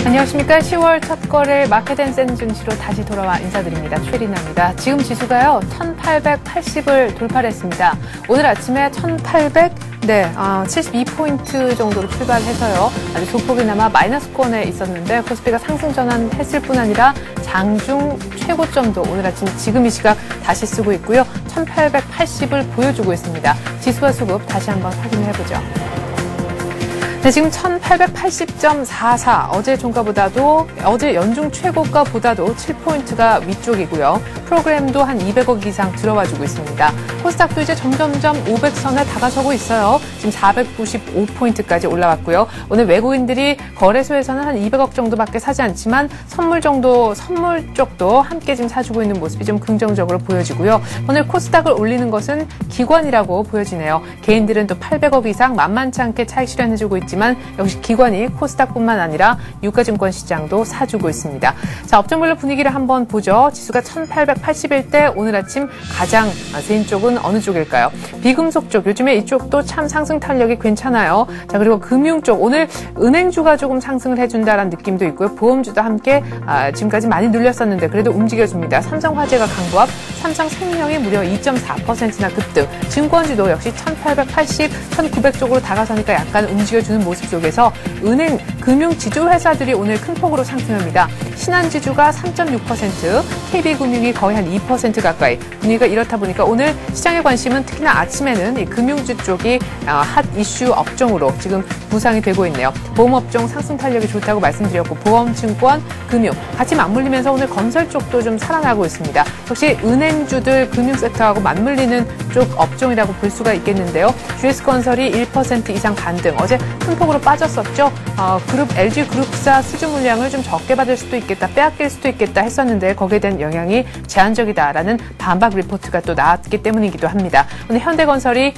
안녕하십니까. 10월 첫 거래 마켓앤센 증시로 다시 돌아와 인사드립니다. 최리나입니다. 지금 지수가요 1880을 돌파를 했습니다. 오늘 아침에 72포인트 정도로 출발해서요. 아주 소폭이나마 마이너스권에 있었는데 코스피가 상승 전환했을 뿐 아니라 장중 최고점도 오늘 아침 지금 이 시각 다시 쓰고 있고요. 1880을 보여주고 있습니다. 지수와 수급 다시 한번 확인을 해보죠. 네, 지금 1880.44, 어제 종가보다도, 어제 연중 최고가보다도 7포인트가 위쪽이고요. 프로그램도 한 200억 이상 들어와주고 있습니다. 코스닥도 이제 점점점 500선에 다가서고 있어요. 지금 495포인트까지 올라왔고요. 오늘 외국인들이 거래소에서는 한 200억 정도밖에 사지 않지만 선물 쪽도 함께 지금 사주고 있는 모습이 좀 긍정적으로 보여지고요. 오늘 코스닥을 올리는 것은 기관이라고 보여지네요. 개인들은 또 800억 이상 만만치 않게 차익 실현해주고 있지만 역시 기관이 코스닥뿐만 아니라 유가증권 시장도 사주고 있습니다. 자, 업종별로 분위기를 한번 보죠. 지수가 1880일 오늘 아침 가장 세인 쪽은 어느 쪽일까요? 비금속 쪽, 요즘에 이쪽도 참 상승 탄력이 괜찮아요. 자, 그리고 금융 쪽, 오늘 은행주가 조금 상승을 해준다라는 느낌도 있고요. 보험주도 함께 지금까지 많이 눌렸었는데 그래도 움직여줍니다. 삼성화재가 강보합, 삼성생명이 무려 2.4%나 급등. 증권주도 역시 1880, 1900 쪽으로 다가서니까 약간 움직여주는 모습 속에서 은행, 금융 지주회사들이 오늘 큰 폭으로 상승합니다. 신한지주가 3.6%, KB금융이 거의 한 2% 가까이. 분위기가 이렇다 보니까 오늘 시장의 관심은 특히나 아침에는 이 금융주 쪽이 핫 이슈 업종으로 지금 부상이 되고 있네요. 보험업종 상승 탄력이 좋다고 말씀드렸고 보험, 증권, 금융 같이 맞물리면서 오늘 건설 쪽도 좀 살아나고 있습니다. 역시 은행주들 금융섹터하고 맞물리는 쪽 업종이라고 볼 수가 있겠는데요. GS건설이 1% 이상 반등. 어제 큰 폭으로 빠졌었죠. LG 그룹사 수주 물량을 좀 적게 받을 수도 있겠다, 빼앗길 수도 있겠다 했었는데 거기에 대한 영향이 제한적이다라는 반박 리포트가 또 나왔기 때문이기도 합니다. 오늘 현대건설이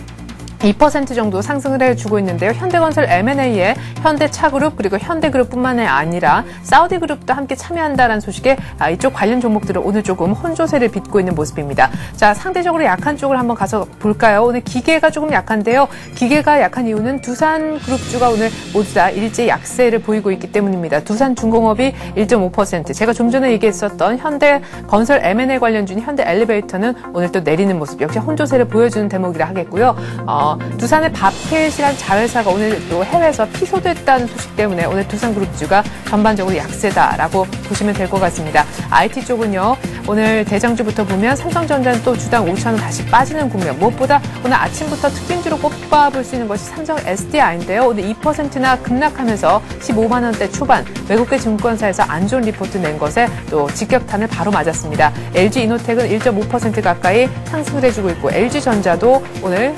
2% 정도 상승을 해주고 있는데요. 현대건설 M&A에 현대차그룹 그리고 현대그룹뿐만 아니라 사우디그룹도 함께 참여한다는 소식에 이쪽 관련 종목들은 오늘 조금 혼조세를 빚고 있는 모습입니다. 자, 상대적으로 약한 쪽을 한번 가서 볼까요? 오늘 기계가 조금 약한데요. 기계가 약한 이유는 두산그룹주가 오늘 모두 다 일제 약세를 보이고 있기 때문입니다. 두산중공업이 1.5%, 제가 좀 전에 얘기했었던 현대건설 M&A 관련주인 현대엘리베이터는 오늘 또 내리는 모습, 역시 혼조세를 보여주는 대목이라 하겠고요. 두산의 밥켓이란 자회사가 오늘 또 해외에서 피소됐다는 소식 때문에 오늘 두산그룹주가 전반적으로 약세다라고 보시면 될 것 같습니다. IT 쪽은요, 오늘 대장주부터 보면 삼성전자는 또 주당 5,000원 다시 빠지는 국면. 무엇보다 오늘 아침부터 특징주로 꼽아볼 수 있는 것이 삼성 SDI인데요. 오늘 2%나 급락하면서 15만 원대 초반, 외국계 증권사에서 안 좋은 리포트 낸 것에 또 직격탄을 바로 맞았습니다. LG이노텍은 1.5% 가까이 상승을 해주고 있고 LG전자도 오늘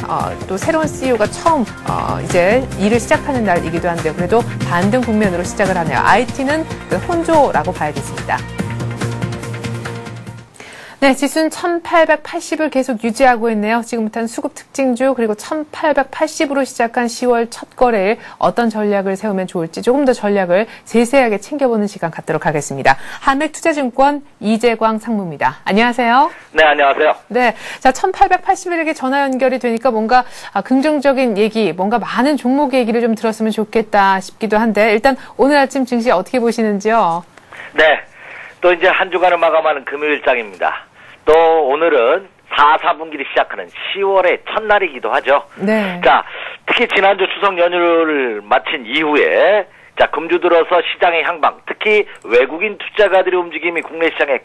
또 새로운 CEO가 처음 이제 일을 시작하는 날이기도 한데 그래도 반등 국면으로 시작을 하네요. IT는 혼조라고 봐야겠습니다. 네, 지수는 1880을 계속 유지하고 있네요. 지금부터는 수급 특징주 그리고 1880으로 시작한 10월 첫 거래일 어떤 전략을 세우면 좋을지 조금 더 전략을 세세하게 챙겨보는 시간 갖도록 하겠습니다. 한맥투자증권 이재광 상무입니다. 안녕하세요. 네, 안녕하세요. 네, 자 1880일에게 전화 연결이 되니까 뭔가 긍정적인 얘기, 뭔가 많은 종목 얘기를 좀 들었으면 좋겠다 싶기도 한데 일단 오늘 아침 증시 어떻게 보시는지요? 네, 또 이제 한 주간을 마감하는 금요일장입니다. 또 오늘은 4분기를 시작하는 10월의 첫날이기도 하죠. 네. 자, 특히 지난주 추석 연휴를 마친 이후에 자, 금주 들어서 시장의 향방, 특히 외국인 투자가들의 움직임이 국내 시장의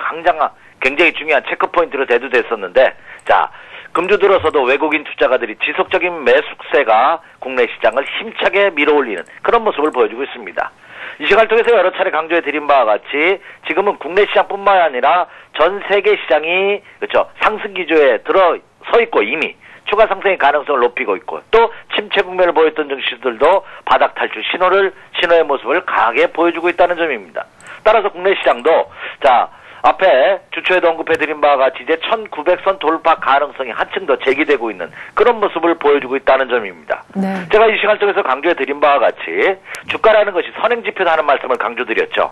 굉장히 중요한 체크포인트로 대두됐었는데 자, 금주 들어서도 외국인 투자가들이 지속적인 매수세가 국내 시장을 힘차게 밀어올리는 그런 모습을 보여주고 있습니다. 이 시간을 통해서 여러 차례 강조해드린 바와 같이 지금은 국내 시장뿐만 아니라 전 세계 시장이 그렇죠 상승 기조에 들어서 있고 이미 추가 상승의 가능성을 높이고 있고 또 침체 국면을 보였던 증시들도 바닥 탈출 신호의 모습을 강하게 보여주고 있다는 점입니다. 따라서 국내 시장도 자 앞에 주초에도 언급해드린 바와 같이 이제 1900선 돌파 가능성이 한층 더 제기되고 있는 그런 모습을 보여주고 있다는 점입니다. 네. 제가 이 시간 통해서 강조해드린 바와 같이 주가라는 것이 선행지표다 하는 말씀을 강조드렸죠.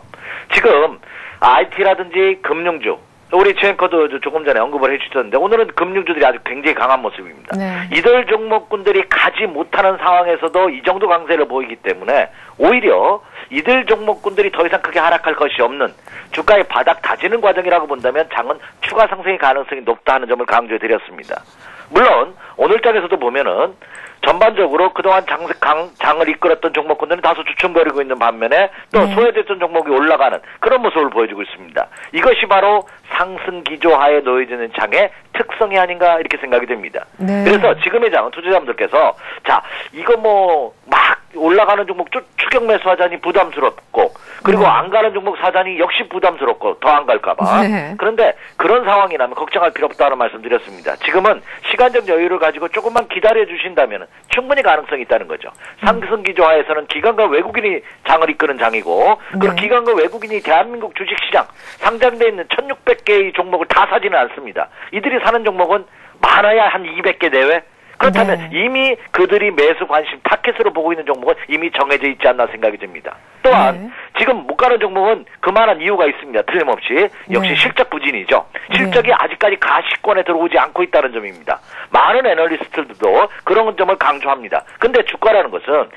지금 IT라든지 금융주, 우리 최앵커도 조금 전에 언급을 해주셨는데 오늘은 금융주들이 아주 굉장히 강한 모습입니다. 네. 이들 종목군들이 가지 못하는 상황에서도 이 정도 강세를 보이기 때문에 오히려 이들 종목군들이 더 이상 크게 하락할 것이 없는 주가의 바닥 다지는 과정이라고 본다면 장은 추가 상승의 가능성이 높다 하는 점을 강조해 드렸습니다. 물론 오늘 장에서도 보면은 전반적으로 그동안 장을 이끌었던 종목군들은 다소 주춤거리고 있는 반면에 또 소외됐던 종목이 올라가는 그런 모습을 보여주고 있습니다. 이것이 바로 상승 기조하에 놓여지는 장의 특성이 아닌가 이렇게 생각이 됩니다. 네. 그래서 지금의 장은 투자자분들께서 자 이거 뭐 막 올라가는 종목 추격 매수하자니 부담스럽고 그리고 안 가는 종목 사자니 역시 부담스럽고 더 안 갈까봐. 네. 그런데 그런 상황이라면 걱정할 필요 없다는 말씀 드렸습니다. 지금은 시간적 여유를 가지고 조금만 기다려 주신다면 충분히 가능성이 있다는 거죠. 상승 기조하에서는 기관과 외국인이 장을 이끄는 장이고 그리고 기관과 외국인이 대한민국 주식시장 상장되어 있는 1600개의 종목을 다 사지는 않습니다. 이들이 사는 종목은 많아야 한 200개 내외. 그렇다면 이미 그들이 매수 관심 타켓으로 보고 있는 종목은 이미 정해져 있지 않나 생각이 듭니다. 또한 지금 못 가는 종목은 그만한 이유가 있습니다. 틀림없이 역시 실적 부진이죠. 실적이 아직까지 가시권에 들어오지 않고 있다는 점입니다. 많은 애널리스트들도 그런 점을 강조합니다. 근데 주가라는 것은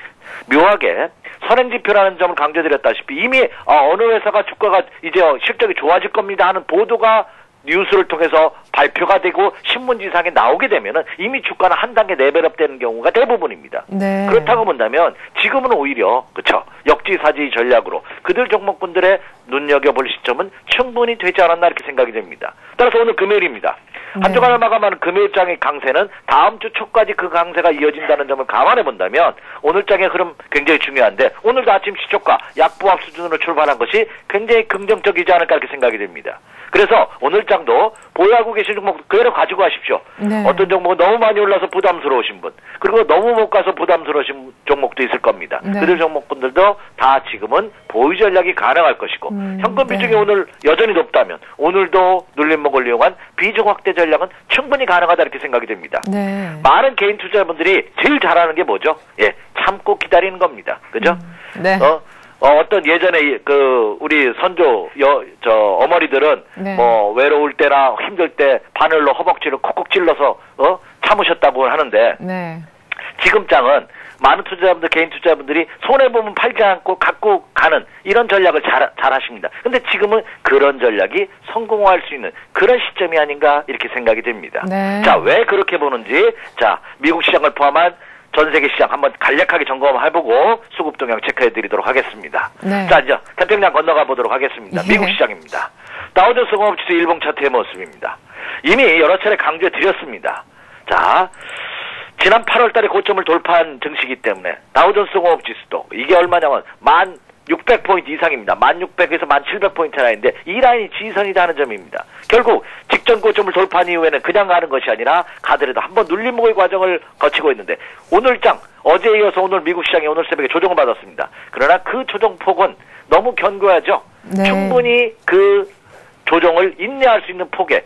묘하게 선행지표라는 점을 강조드렸다시피 이미 어느 회사가 주가가 이제 실적이 좋아질 겁니다 하는 보도가 뉴스를 통해서 발표가 되고 신문지상에 나오게 되면은 이미 주가는 한 단계 레벨업 되는 경우가 대부분입니다. 네. 그렇다고 본다면 지금은 오히려 그렇죠. 역지사지 전략으로 그들 종목군들의 눈여겨볼 시점은 충분히 되지 않았나 이렇게 생각이 됩니다. 따라서 오늘 금요일입니다. 한 주간을 마감하는 금요일장의 강세는 다음 주 초까지 그 강세가 이어진다는 점을 감안해 본다면 오늘장의 흐름 굉장히 중요한데 오늘도 아침 시초가 약보합 수준으로 출발한 것이 굉장히 긍정적이지 않을까 이렇게 생각이 됩니다. 그래서 오늘장도 보유하고 계신 종목 그대로 가지고 가십시오. 네. 어떤 종목은 너무 많이 올라서 부담스러우신 분 그리고 너무 못 가서 부담스러우신 종목도 있을 겁니다. 네. 그들 종목분들도 다 지금은 보유 전략이 가능할 것이고 현금 비중이 오늘 여전히 높다면 오늘도 눌림목을 이용한 비중 확대 전략은 충분히 가능하다 이렇게 생각이 됩니다. 네. 많은 개인 투자자분들이 제일 잘하는 게 뭐죠? 예, 참고 기다리는 겁니다. 그죠? 네. 어떤 예전에 우리 선조 어머니들은 네. 뭐 외로울 때나 힘들 때 바늘로 허벅지를 콕콕 찔러서 참으셨다고 하는데 네. 지금 장은 많은 투자자분들, 개인 투자자분들이 손해보면 팔지 않고 갖고 가는 이런 전략을 잘 하십니다. 근데 지금은 그런 전략이 성공할 수 있는 그런 시점이 아닌가 이렇게 생각이 됩니다. 네. 자, 왜 그렇게 보는지 자, 미국 시장을 포함한 전 세계 시장 한번 간략하게 점검해보고 수급 동향 체크해드리도록 하겠습니다. 네. 자, 이제 태평양 건너가 보도록 하겠습니다. 예. 미국 시장입니다. 다우존스 공업지수 일봉 차트의 모습입니다. 이미 여러 차례 강조해드렸습니다. 자, 지난 8월 달에 고점을 돌파한 증시이기 때문에 다우존스 공업지수도 이게 얼마냐면 1600포인트 이상입니다. 1600에서 1700포인트 라인인데 이 라인이 지지선이다 하는 점입니다. 결국 직전 고점을 돌파한 이후에는 그냥 가는 것이 아니라 가더라도 한번 눌림목의 과정을 거치고 있는데 오늘장 어제에 이어서 오늘 미국 시장이 오늘 새벽에 조정을 받았습니다. 그러나 그 조정폭은 너무 견고하죠. 네. 충분히 그 조정을 인내할 수 있는 폭의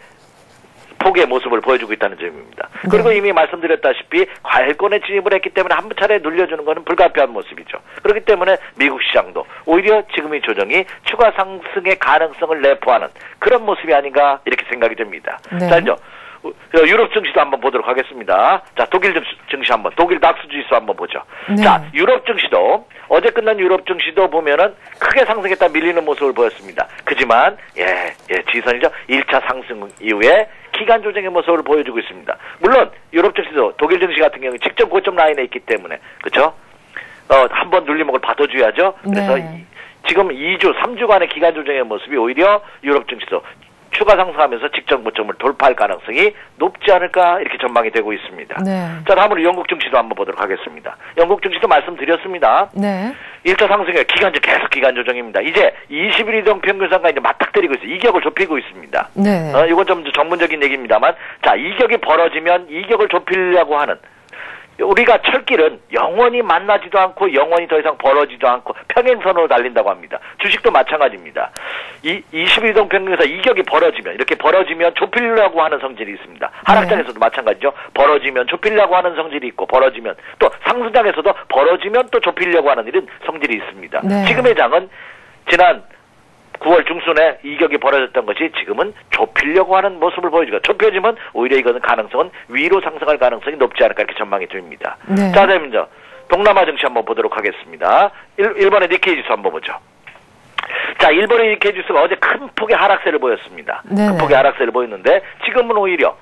모습을 보여주고 있다는 점입니다. 그리고 이미 말씀드렸다시피 과열권에 진입을 했기 때문에 한 차례 눌려주는 것은 불가피한 모습이죠. 그렇기 때문에 미국 시장도 오히려 지금의 조정이 추가 상승의 가능성을 내포하는 그런 모습이 아닌가 이렇게 생각이 됩니다. 네. 자, 이제 유럽 증시도 한번 보도록 하겠습니다. 자, 독일 증시 한번, 독일 닥스 지수 한번 보죠. 네. 자, 유럽 증시도 어제 끝난 유럽 증시도 보면은 크게 상승했다 밀리는 모습을 보였습니다. 그지만 지선이죠. 1차 상승 이후에 기간 조정의 모습을 보여주고 있습니다. 물론 유럽 증시도 독일 증시 같은 경우에 직접 고점 라인에 있기 때문에 그렇죠? 한번 눌림목을 받아줘야죠. 그래서 네. 지금 2주, 3주간의 기간 조정의 모습이 오히려 유럽 증시도 추가 상승하면서 직전 고점을 돌파할 가능성이 높지 않을까 이렇게 전망이 되고 있습니다. 네. 자, 다음으로 영국 증시도 한번 보도록 하겠습니다. 영국 증시도 말씀드렸습니다. 네. 1차 상승에 계속 기간 조정입니다. 이제 21일 이동 평균선과 이제 맞닥뜨리고 있어요. 이격을 좁히고 있습니다. 네. 이건 좀 전문적인 얘기입니다만, 자, 이격이 벌어지면 이격을 좁히려고 하는 우리가 철길은 영원히 만나지도 않고 영원히 더 이상 벌어지도 않고 평행선으로 달린다고 합니다. 주식도 마찬가지입니다. 21동 평균에서 이격이 이렇게 벌어지면 좁히려고 하는 성질이 있습니다. 하락장에서도 마찬가지죠. 벌어지면 좁히려고 하는 성질이 있고 벌어지면 또 상승장에서도 벌어지면 또 좁히려고 하는 이런 성질이 있습니다. 네. 지금의 장은 지난 9월 중순에 이격이 벌어졌던 것이 지금은 좁히려고 하는 모습을 보여주고 좁혀지면 오히려 이것은 가능성은 위로 상승할 가능성이 높지 않을까 이렇게 전망이 됩니다. 네. 자, 다음 이제 동남아 증시 한번 보도록 하겠습니다. 1번의 니케이 지수 한번 보죠. 자, 일본의 니케이 지수가 어제 큰 폭의 하락세를 보였습니다. 네네. 큰 폭의 하락세를 보였는데 지금은 오히려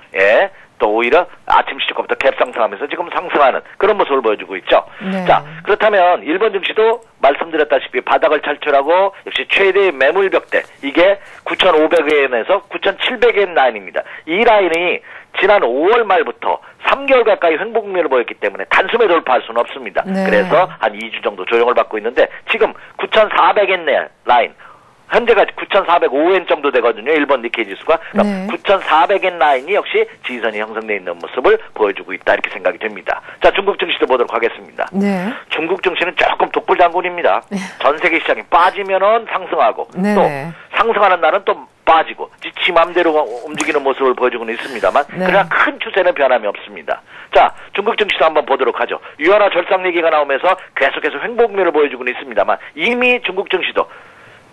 또 오히려 아침 시초부터 갭 상승하면서 지금 상승하는 그런 모습을 보여주고 있죠. 네. 자, 그렇다면 일본 증시도 말씀드렸다시피 바닥을 탈출하고 역시 최대의 매물 벽대, 이게 9,500엔에서 9,700엔 라인입니다. 이 라인이 지난 5월 말부터 3개월 가까이 횡보국면을 보였기 때문에 단숨에 돌파할 수는 없습니다. 네. 그래서 한 2주 정도 조정을 받고 있는데 지금 9,400엔 라인, 현재가 9,405엔 정도 되거든요. 일본 니케이 지수가. 그럼 네. 9,400엔 라인이 역시 지지선이 형성되어 있는 모습을 보여주고 있다, 이렇게 생각이 됩니다. 자, 중국 증시도 보도록 하겠습니다. 네. 중국 증시는 조금 독불장군입니다. 전 세계 시장이 빠지면은 상승하고 네. 또 상승하는 날은 또 빠지고 지 맘대로 움직이는 모습을 보여주고는 있습니다만 네. 그러나 큰 추세는 변함이 없습니다. 자, 중국 증시도 한번 보도록 하죠. 유연화 절상 얘기가 나오면서 계속해서 횡보국면을 보여주고는 있습니다만 이미 중국 증시도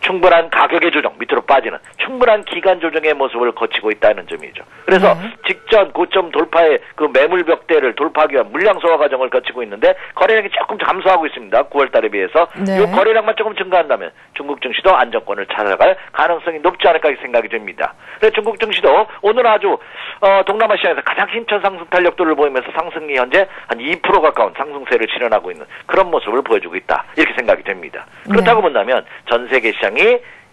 충분한 가격의 조정, 밑으로 빠지는 충분한 기간 조정의 모습을 거치고 있다는 점이죠. 그래서 직전 고점 돌파의 그 매물 벽대를 돌파하기 위한 물량 소화 과정을 거치고 있는데 거래량이 조금 감소하고 있습니다. 9월 달에 비해서. 네. 이 거래량만 조금 증가한다면 중국 증시도 안정권을 찾아갈 가능성이 높지 않을까 생각이 됩니다. 그래서 중국 증시도 오늘 아주 동남아 시장에서 가장 힘찬 상승 탄력도를 보이면서 상승이 현재 한 2% 가까운 상승세를 실현하고 있는 그런 모습을 보여주고 있다, 이렇게 생각이 됩니다. 그렇다고 본다면 전 세계 시장이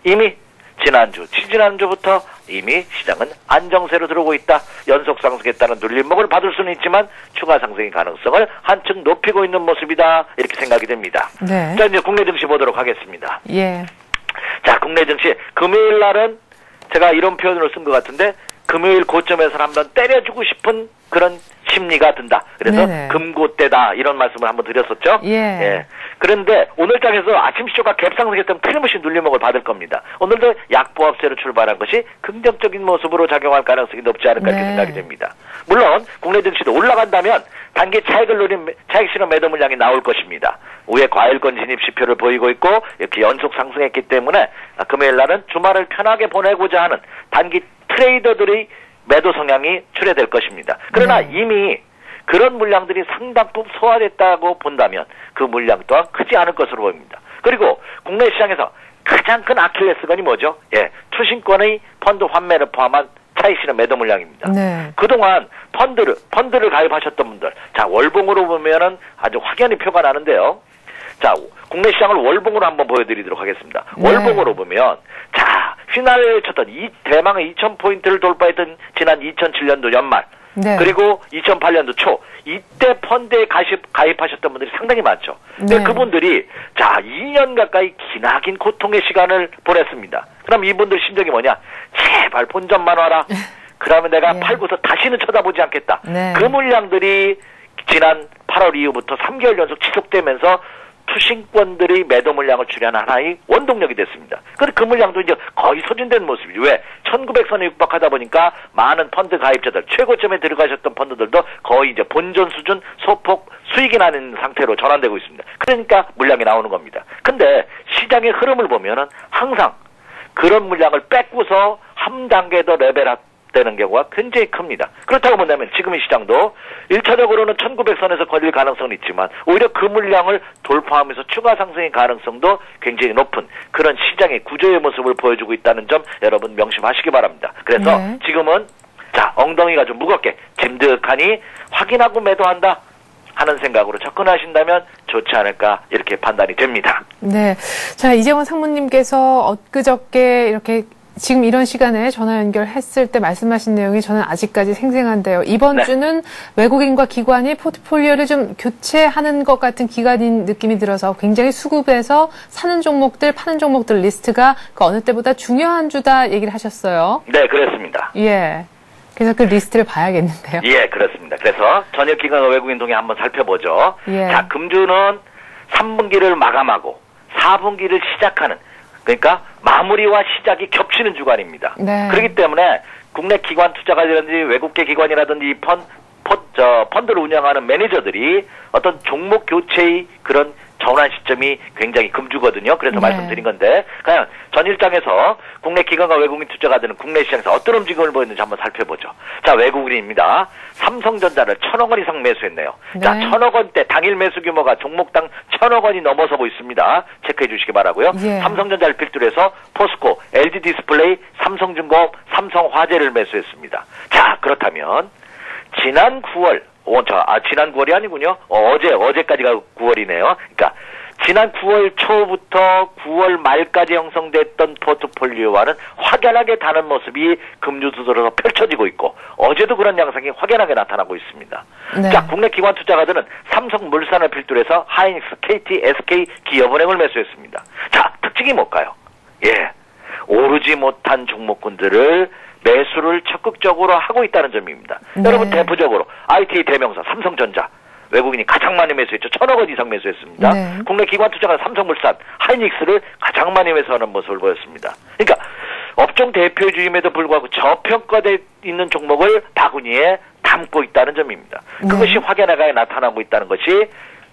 이미 지난주부터 이미 시장은 안정세로 들어오고 있다. 연속 상승에 따른 눌림목을 받을 수는 있지만 추가 상승의 가능성을 한층 높이고 있는 모습이다, 이렇게 생각이 됩니다. 네. 자, 이제 국내 증시 보도록 하겠습니다. 예. 자, 국내 증시 금요일 날은 제가 이런 표현을 쓴 것 같은데 금요일 고점에서 한번 때려주고 싶은 그런 심리가 든다. 그래서 네네. 금고대다, 이런 말씀을 한번 드렸었죠. 예. 그런데 오늘 장에서 아침 시초가 갭상승했다면 틀림없이 눌림목을 받을 겁니다. 오늘도 약보합세로 출발한 것이 긍정적인 모습으로 작용할 가능성이 높지 않을까, 이렇게 네. 생각이 됩니다. 물론 국내 증시도 올라간다면 단기 차익을 노린 차익 실현 매도 물량이 나올 것입니다. 위에 과일권 진입 지표를 보이고 있고 이렇게 연속 상승했기 때문에 금요일 날은 주말을 편하게 보내고자 하는 단기 트레이더들의 매도 성향이 출해될 것입니다. 그러나 이미 그런 물량들이 상당폭 소화됐다고 본다면 그 물량 또한 크지 않을 것으로 보입니다. 그리고 국내 시장에서 가장 큰 아킬레스건이 뭐죠? 투신권의 펀드 환매를 포함한 차익 실현 매도 물량입니다. 네. 그동안 펀드를 가입하셨던 분들, 자, 월봉으로 보면은 아주 확연히 표가 나는데요. 자, 국내 시장을 월봉으로 한번 보여드리도록 하겠습니다. 네. 월봉으로 보면, 자, 휘날을 쳤던 이 대망의 2,000포인트를 돌파했던 지난 2007년도 연말, 네. 그리고 2008년도 초, 이때 펀드에 가입하셨던 분들이 상당히 많죠. 근데 네. 그분들이, 자, 2년 가까이 기나긴 고통의 시간을 보냈습니다. 그럼 이분들 심정이 뭐냐? 제발 본전만 와라. 그러면 내가 예. 팔고서 다시는 쳐다보지 않겠다. 네. 그 물량들이 지난 8월 이후부터 3개월 연속 지속되면서 투신권들의 매도 물량을 출현한 하나의 원동력이 됐습니다. 그런데 그 물량도 이제 거의 소진된 모습이죠. 왜? 1900선에 육박하다 보니까 많은 펀드 가입자들, 최고점에 들어가셨던 펀드들도 거의 이제 본전 수준 소폭 수익이 나는 상태로 전환되고 있습니다. 그러니까 물량이 나오는 겁니다. 근데 시장의 흐름을 보면은 항상 그런 물량을 뺏고서 한 단계 더 레벨업 되는 경우가 굉장히 큽니다. 그렇다고 본다면 지금 이 시장도 1차적으로는 1900선에서 걸릴 가능성은 있지만 오히려 그 물량을 돌파하면서 추가 상승의 가능성도 굉장히 높은 그런 시장의 구조의 모습을 보여주고 있다는 점 여러분 명심하시기 바랍니다. 그래서 지금은 자, 엉덩이가 좀 무겁게 짐득하니 확인하고 매도한다 하는 생각으로 접근하신다면 좋지 않을까, 이렇게 판단이 됩니다. 네. 자, 이재원 상무님께서 엊그저께 이렇게 지금 이런 시간에 전화 연결했을 때 말씀하신 내용이 저는 아직까지 생생한데요. 이번 주는 외국인과 기관이 포트폴리오를 좀 교체하는 것 같은 기간인 느낌이 들어서 굉장히 수급에서 사는 종목들, 파는 종목들 리스트가 그 어느 때보다 중요한 주다 얘기를 하셨어요. 네, 그렇습니다. 예. 그래서 그 리스트를 봐야겠는데요. 예, 그렇습니다. 그래서 저녁 기간 외국인 동향 한번 살펴보죠. 예. 자, 금주는 3분기를 마감하고 4분기를 시작하는, 그러니까 마무리와 시작이 겹치는 주간입니다. 네. 그렇기 때문에 국내 기관 투자가라든지 외국계 기관이라든지 펀드를 운영하는 매니저들이 어떤 종목 교체의 그런 전환 시점이 굉장히 금주거든요. 그래서 네. 말씀드린 건데, 그냥 전일장에서 국내 기관과 외국인 투자가들은 국내 시장에서 어떤 움직임을 보였는지 한번 살펴보죠. 자, 외국인입니다. 삼성전자를 1,000억 원 이상 매수했네요. 네. 자, 1,000억 원대 당일 매수 규모가 종목당 1,000억 원이 넘어서고 있습니다. 체크해 주시기 바라고요. 예. 삼성전자를 필두로 해서 포스코, LG디스플레이, 삼성중공업, 삼성화재를 매수했습니다. 자, 그렇다면 지난 9월, 지난 9월이 아니군요. 어제까지가 9월이네요. 그러니까 지난 9월 초부터 9월 말까지 형성됐던 포트폴리오와는 확연하게 다른 모습이 금주들어서 펼쳐지고 있고, 어제도 그런 양상이 확연하게 나타나고 있습니다. 네. 자, 국내 기관 투자가들은 삼성물산을 필두로 해서 하이닉스, KT, SK, 기업은행을 매수했습니다. 자, 특징이 뭘까요? 예, 오르지 못한 종목군들을 매수를 적극적으로 하고 있다는 점입니다. 네. 여러분, 대표적으로 IT 대명사 삼성전자, 외국인이 가장 많이 매수했죠. 1,000억 원 이상 매수했습니다. 네. 국내 기관 투자가 삼성물산, 하이닉스를 가장 많이 매수하는 모습을 보였습니다. 그러니까 업종 대표주임에도 불구하고 저평가되어 있는 종목을 바구니에 담고 있다는 점입니다. 그것이 네. 확연하게 나타나고 있다는 것이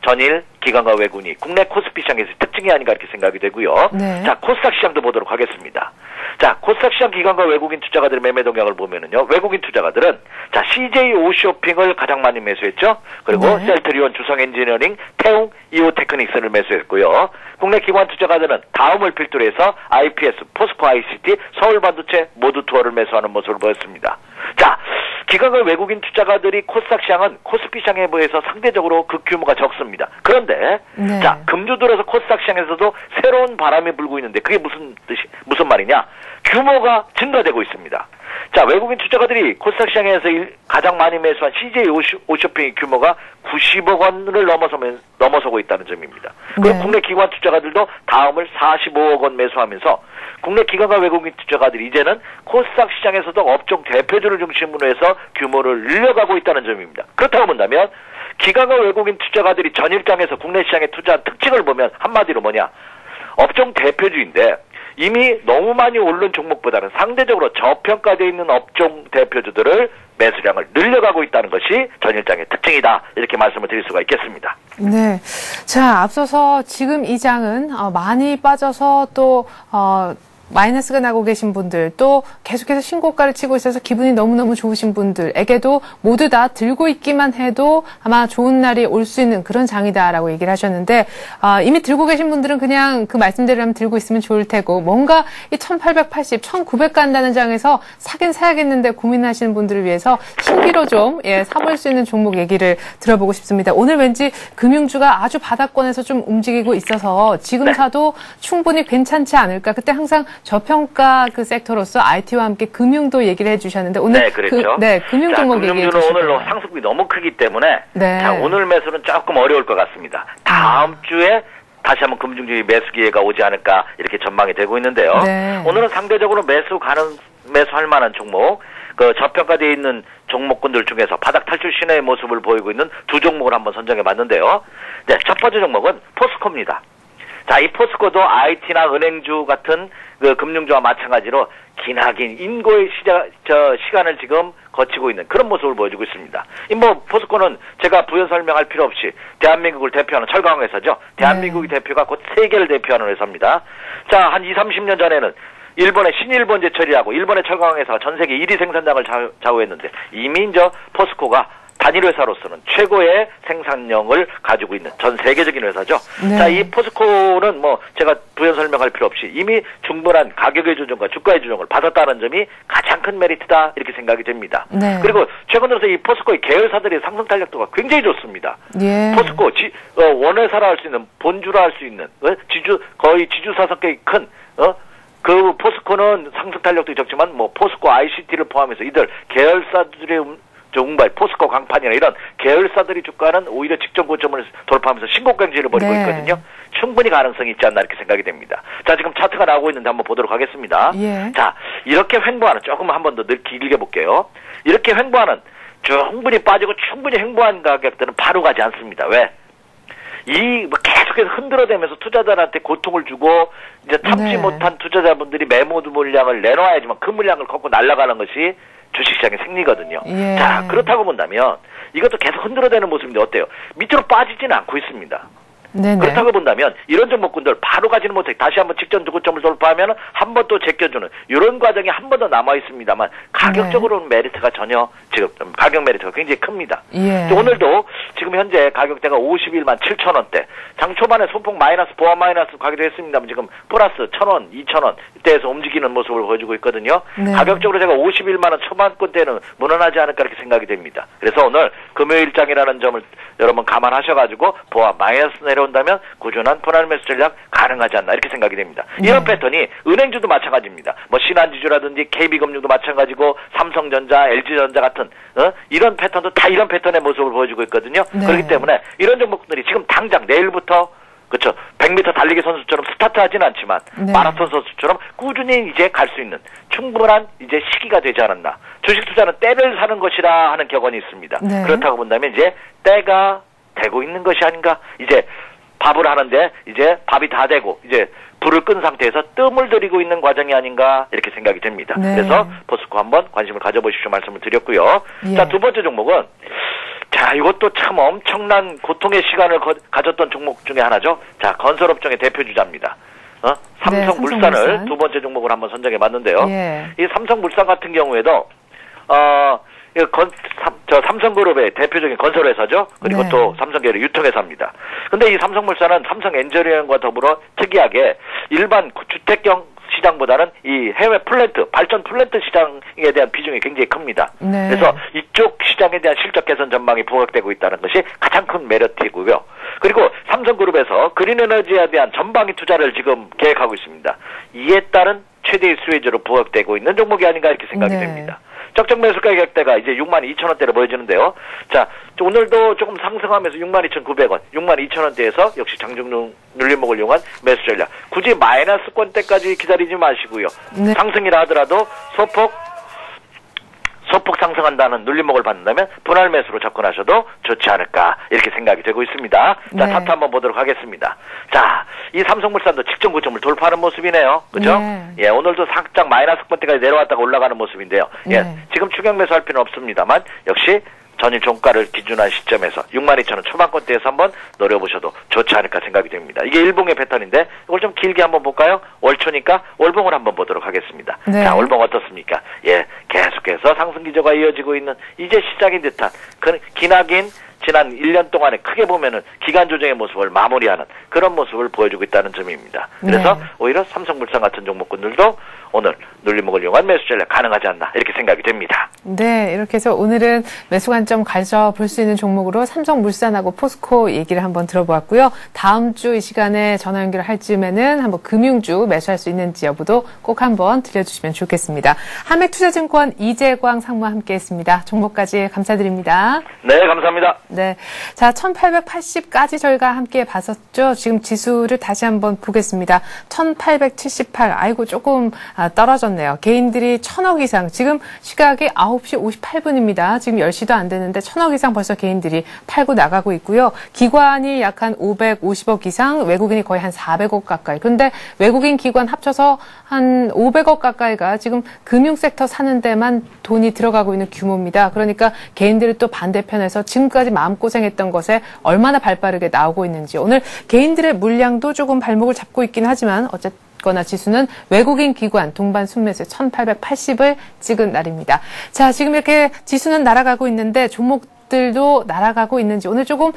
전일 기관과 외국인이 국내 코스피 시장에서 특징이 아닌가 이렇게 생각이 되고요. 네. 자, 코스닥 시장도 보도록 하겠습니다. 자, 코스닥 시장 기관과 외국인 투자가들의 매매 동향을 보면은요, 외국인 투자가들은 자, CJ 오쇼핑을 가장 많이 매수했죠. 그리고 네. 셀트리온, 주성엔지니어링, 태웅, 이오테크닉스를 매수했고요. 국내 기관 투자가들은 다음을 필두로 해서 IPS, 포스코 ICT, 서울반도체 모두 투어를 매수하는 모습을 보였습니다. 자, 기관과 외국인 투자가들이 코스닥 시장은 코스피 시장에 비해서 상대적으로 그 규모가 적습니다. 그런데 네. 자, 금주 들어서 코스닥 시장에서도 새로운 바람이 불고 있는데 그게 무슨 말이냐? 규모가 증가되고 있습니다. 자, 외국인 투자가들이 코스닥 시장에서 가장 많이 매수한 CJ 오쇼핑의 규모가 90억 원을 넘어서고 있다는 점입니다. 그리고 네. 국내 기관 투자가들도 다음을 45억 원 매수하면서 국내 기관과 외국인 투자가들이 이제는 코스닥 시장에서도 업종 대표주를 중심으로 해서 규모를 늘려가고 있다는 점입니다. 그렇다고 본다면 기관과 외국인 투자가들이 전일장에서 국내 시장의 투자한 특징을 보면 한마디로 뭐냐? 업종 대표주인데 이미 너무 많이 오른 종목보다는 상대적으로 저평가되어 있는 업종 대표주들을 매수량을 늘려가고 있다는 것이 전일장의 특징이다. 이렇게 말씀을 드릴 수가 있겠습니다. 네. 자, 앞서서 지금 이 장은 많이 빠져서 또 마이너스가 나고 계신 분들, 또 계속해서 신고가를 치고 있어서 기분이 너무너무 좋으신 분들에게도 모두 다 들고 있기만 해도 아마 좋은 날이 올 수 있는 그런 장이다라고 얘기를 하셨는데, 이미 들고 계신 분들은 그냥 그 말씀대로 들고 있으면 좋을 테고, 뭔가 이 1880, 1900 간다는 장에서 사긴 사야겠는데 고민하시는 분들을 위해서 신기로 좀 사볼 수 있는 종목 얘기를 들어보고 싶습니다. 오늘 왠지 금융주가 아주 바닥권에서 좀 움직이고 있어서 지금 네. 사도 충분히 괜찮지 않을까. 그때 항상 저평가 그 섹터로서 IT와 함께 금융도 얘기를 해주셨는데 오늘 네, 그렇죠. 금융 종목 얘기해 금융주는 주시고요. 오늘 상승폭이 너무 크기 때문에 네. 자, 오늘 매수는 조금 어려울 것 같습니다. 다음 주에 다시 한번 금융주의 매수 기회가 오지 않을까 이렇게 전망이 되고 있는데요. 네. 오늘은 상대적으로 매수할 만한 종목, 그 저평가되어 있는 종목군들 중에서 바닥 탈출 신의 모습을 보이고 있는 두 종목을 한번 선정해 봤는데요. 네, 첫 번째 종목은 포스코입니다. 자, 이 포스코도 IT나 은행주 같은 그 금융주와 마찬가지로 기나긴 인고의 시간을 지금 거치고 있는 그런 모습을 보여주고 있습니다. 포스코는 제가 부연 설명할 필요 없이 대한민국을 대표하는 철강 회사죠. 대한민국의 대표가 곧 세계를 대표하는 회사입니다. 자, 한 20, 30년 전에는 일본의 신일본제철이라고 일본의 철강 회사가 전 세계 1위 생산량을 좌우했는데 이미 포스코가 단일 회사로서는 최고의 생산량을 가지고 있는 전 세계적인 회사죠. 네. 자, 이 포스코는 제가 부연 설명할 필요 없이 이미 충분한 가격의 조정과 주가의 조정을 받았다는 점이 가장 큰 메리트다 이렇게 생각이 됩니다. 네. 그리고 최근 들어서 이 포스코의 계열사들의 상승 탄력도가 굉장히 좋습니다. 예. 포스코 원회사라 할 수 있는 본주라 할 수 있는 거의 지주사석의 큰 그 포스코는 상승 탄력도 적지만 포스코 ICT를 포함해서 이들 계열사들의 정발, 포스코 강판이나 이런 계열사들이 주가는 오히려 직전 고점을 돌파하면서 신고경지를 벌이고 네. 있거든요. 충분히 가능성이 있지 않나 이렇게 생각이 됩니다. 자, 지금 차트가 나오고 있는데 한번 보도록 하겠습니다. 예. 자, 이렇게 횡보하는, 조금 한 번 더 길게 볼게요. 이렇게 횡보하는, 충분히 빠지고 충분히 횡보한 가격들은 바로 가지 않습니다. 왜? 계속해서 흔들어대면서 투자자들한테 고통을 주고 이제 참지 네. 못한 투자자분들이 매모 물량을 내놔야지만 그 물량을 걷고 날아가는 것이 주식시장의 생리거든요. 예. 자, 그렇다고 본다면 이것도 계속 흔들어대는 모습인데 어때요? 밑으로 빠지지는 않고 있습니다. 네네. 그렇다고 본다면 이런 종목군들 바로 가지는 못해 다시 한번 직전 고점을 돌파하면 한 번 또 제껴주는 이런 과정이 한 번 더 남아 있습니다만 가격적으로는 메리트가 전혀 지금 가격 메리트가 굉장히 큽니다. 예. 오늘도 지금 현재 가격대가 51만 7천 원대. 장 초반에 소폭 마이너스 보합 마이너스 가기도 했습니다만 지금 플러스 1,000원, 2,000원 이때에서 움직이는 모습을 보여주고 있거든요. 네. 가격적으로 제가 51만 원 초반권대는 무난하지 않을까 이렇게 생각이 됩니다. 그래서 오늘 금요일장이라는 점을 여러분 감안하셔가지고 보합 마이너스 내려온다면 꾸준한 분할 매수 전략 가능하지 않나 이렇게 생각이 됩니다. 이런 패턴이 은행주도 마찬가지입니다. 뭐 신한지주라든지 KB금융도 마찬가지고 삼성전자, LG전자 같은 이런 패턴도 다 이런 패턴의 모습을 보여주고 있거든요. 네. 그렇기 때문에 이런 종목들이 지금 당장 내일부터 그렇죠. 100m 달리기 선수처럼 스타트하지는 않지만 네. 마라톤 선수처럼 꾸준히 이제 갈 수 있는 충분한 이제 시기가 되지 않았나. 주식 투자는 때를 사는 것이라 하는 격언이 있습니다. 네. 그렇다고 본다면 이제 때가 되고 있는 것이 아닌가. 이제 밥을 하는데 이제 밥이 다 되고 이제 불을 끈 상태에서 뜸을 들이고 있는 과정이 아닌가 이렇게 생각이 됩니다. 네. 그래서 포스코 한번 관심을 가져보십시오 말씀을 드렸고요. 예. 자, 두 번째 종목은 자, 이것도 참 엄청난 고통의 시간을 가졌던 종목 중에 하나죠. 자, 건설업종의 대표주자입니다. 삼성물산을 삼성물산. 두 번째 종목으로 한번 선정해 봤는데요. 예. 이 삼성물산 같은 경우에도 삼성그룹의 대표적인 건설회사죠. 그리고 네. 또 삼성계열의 유통회사입니다. 근데 이 삼성물산은 삼성엔저리언과 더불어 특이하게 일반 주택형 시장보다는 이 해외 플랜트, 발전 플랜트 시장에 대한 비중이 굉장히 큽니다. 네. 그래서 이쪽 시장에 대한 실적 개선 전망이 부각되고 있다는 것이 가장 큰 메리트이고요. 그리고 삼성그룹에서 그린에너지에 대한 전방위 투자를 지금 계획하고 있습니다. 이에 따른 최대의 수혜주로 부각되고 있는 종목이 아닌가 이렇게 생각이 네. 됩니다. 적정 매수 가격대가 이제 62,000원대로 보여지는데요. 자, 오늘도 조금 상승하면서 62,900원, 62,000원대에서 역시 장중률 눌림목을 이용한 매수 전략. 굳이 마이너스권대까지 기다리지 마시고요. 네. 상승이라 하더라도 소폭 상승한다는 눌림목을 받는다면 분할 매수로 접근하셔도 좋지 않을까 이렇게 생각이 되고 있습니다. 자, 네. 차트 한번 보도록 하겠습니다. 자, 이 삼성물산도 직전 고점을 돌파하는 모습이네요. 그죠? 네. 예, 오늘도 살짝 마이너스권대까지 내려왔다가 올라가는 모습인데요. 예, 네. 지금 추격 매수할 필요는 없습니다만 역시 전일 종가를 기준한 시점에서 62,000원 초반권대에서 한번 노려보셔도 좋지 않을까 생각이 됩니다. 이게 일봉의 패턴인데 이걸 좀 길게 한번 볼까요? 월초니까 월봉을 한번 보도록 하겠습니다. 네. 자, 월봉 어떻습니까? 예, 계속해서 상승 기조가 이어지고 있는 이제 시작인 듯한 기나긴 지난 1년 동안에 크게 보면은 기간 조정의 모습을 마무리하는 그런 모습을 보여주고 있다는 점입니다. 그래서 네. 오히려 삼성물산 같은 종목군들도 오늘 눌림목을 이용한 매수 전략 가능하지 않나 이렇게 생각이 됩니다. 네, 이렇게 해서 오늘은 매수 관점 가져볼 수 있는 종목으로 삼성물산하고 포스코 얘기를 한번 들어보았고요. 다음 주 이 시간에 전화 연결할 즈음에는 한번 금융주 매수할 수 있는지 여부도 꼭 한번 들려주시면 좋겠습니다. 한맥투자증권 이재광 상무와 함께했습니다. 종목까지 감사드립니다. 네, 감사합니다. 네, 자 1880까지 저희가 함께 봤었죠. 지금 지수를 다시 한번 보겠습니다. 1878. 아이고 조금 떨어졌네요. 개인들이 1,000억 이상. 지금 시각이 9시 58분입니다. 지금 10시도 안 되는데 1,000억 이상 벌써 개인들이 팔고 나가고 있고요. 기관이 약 한 550억 이상, 외국인이 거의 한 400억 가까이. 근데 외국인 기관 합쳐서 한 500억 가까이가 지금 금융섹터 사는 데만 돈이 들어가고 있는 규모입니다. 그러니까 개인들이 또 반대편에서 지금까지 마음고생했던 것에 얼마나 발빠르게 나오고 있는지. 오늘 개인들의 물량도 조금 발목을 잡고 있긴 하지만 어쨌거나 지수는 외국인 기관 동반 순매수 1880을 찍은 날입니다. 자, 지금 이렇게 지수는 날아가고 있는데 종목들도 날아가고 있는지 오늘 조금